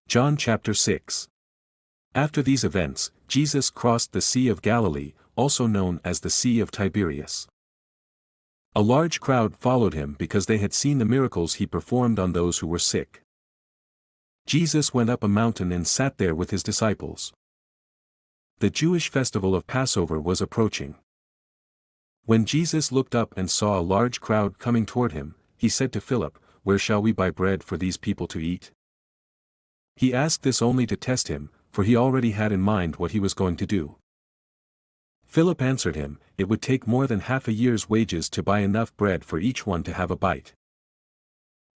John chapter 6. After these events, Jesus crossed the Sea of Galilee, also known as the Sea of Tiberias. A large crowd followed him because they had seen the miracles he performed on those who were sick. Jesus went up a mountain and sat there with his disciples. The Jewish festival of Passover was approaching. When Jesus looked up and saw a large crowd coming toward him, he said to Philip, "Where shall we buy bread for these people to eat?" He asked this only to test him, for he already had in mind what he was going to do. Philip answered him, "It would take more than half a year's wages to buy enough bread for each one to have a bite."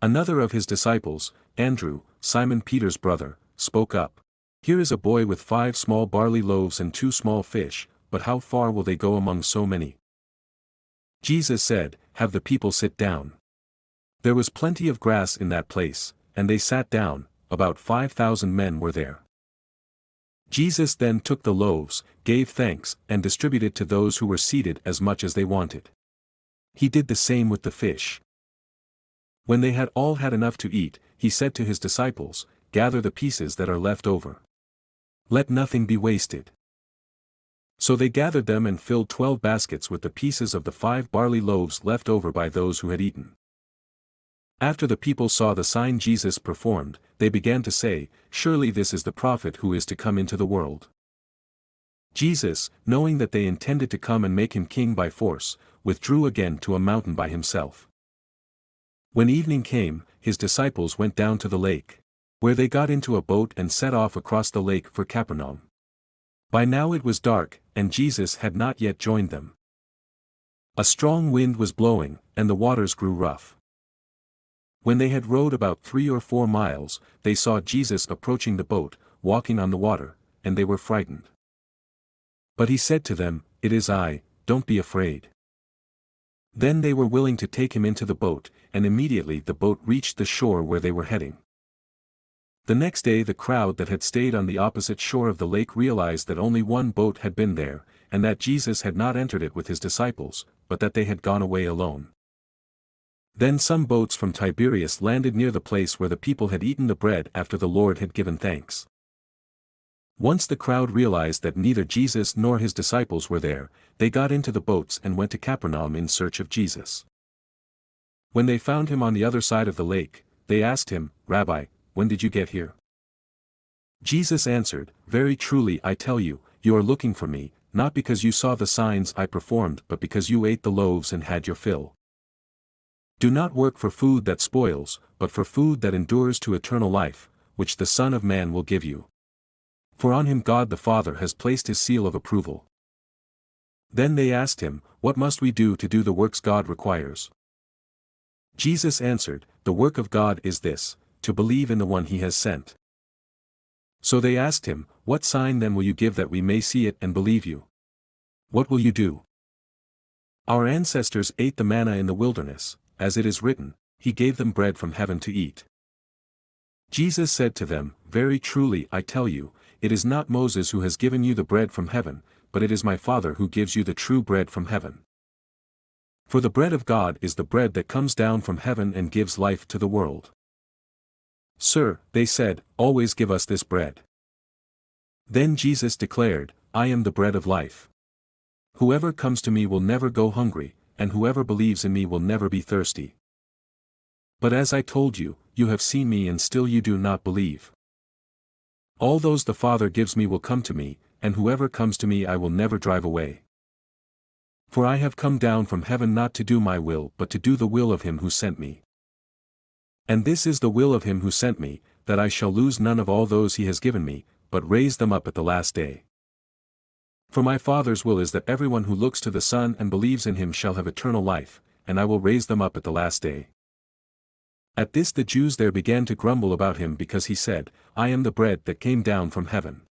Another of his disciples, Andrew, Simon Peter's brother, spoke up. "Here is a boy with 5 small barley loaves and 2 small fish, but how far will they go among so many?" Jesus said, "Have the people sit down." There was plenty of grass in that place, and they sat down. About 5,000 men were there. Jesus then took the loaves, gave thanks, and distributed to those who were seated as much as they wanted. He did the same with the fish. When they had all had enough to eat, he said to his disciples, "Gather the pieces that are left over. Let nothing be wasted." So they gathered them and filled 12 baskets with the pieces of the 5 barley loaves left over by those who had eaten. After the people saw the sign Jesus performed, they began to say, "Surely this is the prophet who is to come into the world." Jesus, knowing that they intended to come and make him king by force, withdrew again to a mountain by himself. When evening came, his disciples went down to the lake, where they got into a boat and set off across the lake for Capernaum. By now it was dark, and Jesus had not yet joined them. A strong wind was blowing, and the waters grew rough. When they had rowed about 3 or 4 miles, they saw Jesus approaching the boat, walking on the water, and they were frightened. But he said to them, "It is I, don't be afraid." Then they were willing to take him into the boat, and immediately the boat reached the shore where they were heading. The next day the crowd that had stayed on the opposite shore of the lake realized that only one boat had been there, and that Jesus had not entered it with his disciples, but that they had gone away alone. Then some boats from Tiberias landed near the place where the people had eaten the bread after the Lord had given thanks. Once the crowd realized that neither Jesus nor his disciples were there, they got into the boats and went to Capernaum in search of Jesus. When they found him on the other side of the lake, they asked him, "Rabbi, when did you get here?" Jesus answered, "Very truly I tell you, you are looking for me, not because you saw the signs I performed but because you ate the loaves and had your fill. Do not work for food that spoils, but for food that endures to eternal life, which the Son of Man will give you. For on him God the Father has placed his seal of approval." Then they asked him, "What must we do to do the works God requires?" Jesus answered, "The work of God is this, to believe in the one he has sent." So they asked him, "What sign then will you give that we may see it and believe you? What will you do?" "Our ancestors ate the manna in the wilderness, as it is written, he gave them bread from heaven to eat." Jesus said to them, "Very truly I tell you, it is not Moses who has given you the bread from heaven, but it is my Father who gives you the true bread from heaven. For the bread of God is the bread that comes down from heaven and gives life to the world." "Sir," they said, "always give us this bread." Then Jesus declared, "I am the bread of life. Whoever comes to me will never go hungry, and whoever believes in me will never be thirsty. But as I told you, you have seen me and still you do not believe. All those the Father gives me will come to me, and whoever comes to me I will never drive away. For I have come down from heaven not to do my will but to do the will of him who sent me. And this is the will of him who sent me, that I shall lose none of all those he has given me, but raise them up at the last day. For my Father's will is that everyone who looks to the Son and believes in him shall have eternal life, and I will raise them up at the last day." At this the Jews there began to grumble about him because he said, "I am the bread that came down from heaven."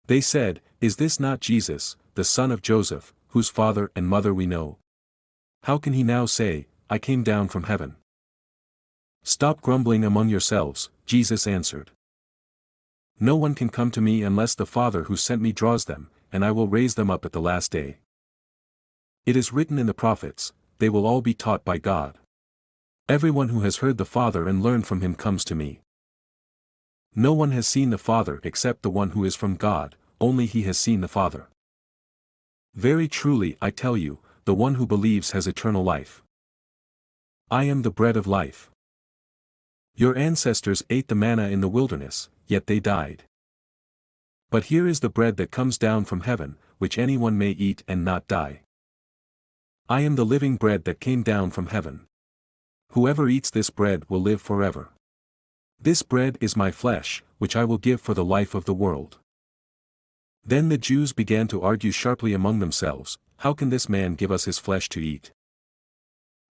They said, "Is this not Jesus, the son of Joseph, whose father and mother we know? How can he now say, 'I came down from heaven'?" "Stop grumbling among yourselves," Jesus answered. "No one can come to me unless the Father who sent me draws them, and I will raise them up at the last day. It is written in the prophets, they will all be taught by God. Everyone who has heard the Father and learned from him comes to me. No one has seen the Father except the one who is from God, only he has seen the Father. Very truly I tell you, the one who believes has eternal life. I am the bread of life. Your ancestors ate the manna in the wilderness, yet they died. But here is the bread that comes down from heaven, which anyone may eat and not die. I am the living bread that came down from heaven. Whoever eats this bread will live forever. This bread is my flesh, which I will give for the life of the world. Then the Jews began to argue sharply among themselves, how can this man give us his flesh to eat?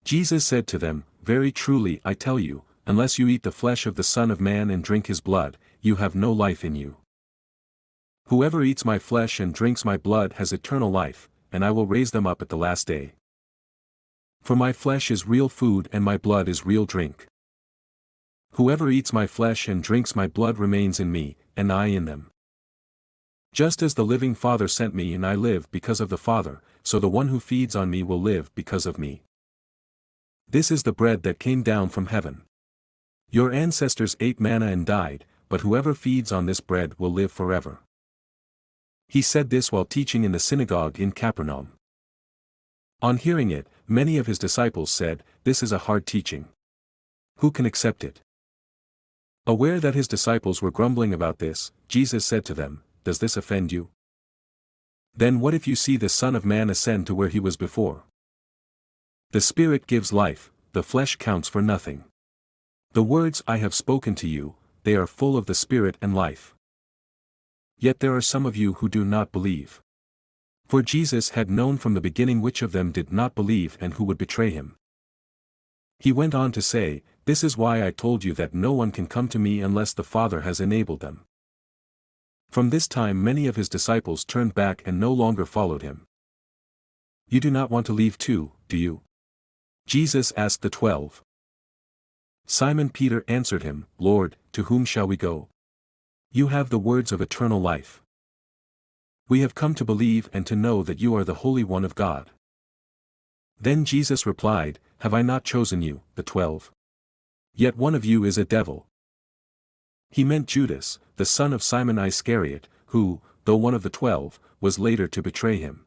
Jesus said to them, very truly I tell you, unless you eat the flesh of the Son of Man and drink his blood, you have no life in you. Whoever eats my flesh and drinks my blood has eternal life, and I will raise them up at the last day. For my flesh is real food and my blood is real drink. Whoever eats my flesh and drinks my blood remains in me, and I in them. Just as the living Father sent me and I live because of the Father, so the one who feeds on me will live because of me. This is the bread that came down from heaven. Your ancestors ate manna and died, but whoever feeds on this bread will live forever. He said this while teaching in the synagogue in Capernaum. On hearing it, many of his disciples said, this is a hard teaching. Who can accept it? Aware that his disciples were grumbling about this, Jesus said to them, does this offend you? Then what if you see the Son of Man ascend to where he was before? The Spirit gives life, the flesh counts for nothing. The words I have spoken to you, they are full of the Spirit and life. Yet there are some of you who do not believe. For Jesus had known from the beginning which of them did not believe and who would betray him. He went on to say, this is why I told you that no one can come to me unless the Father has enabled them. From this time many of his disciples turned back and no longer followed him. You do not want to leave too, do you? Jesus asked the 12. Simon Peter answered him, Lord, to whom shall we go? You have the words of eternal life. We have come to believe and to know that you are the Holy One of God. Then Jesus replied, have I not chosen you, the 12? Yet one of you is a devil. He meant Judas, the son of Simon Iscariot, who, though one of the 12, was later to betray him.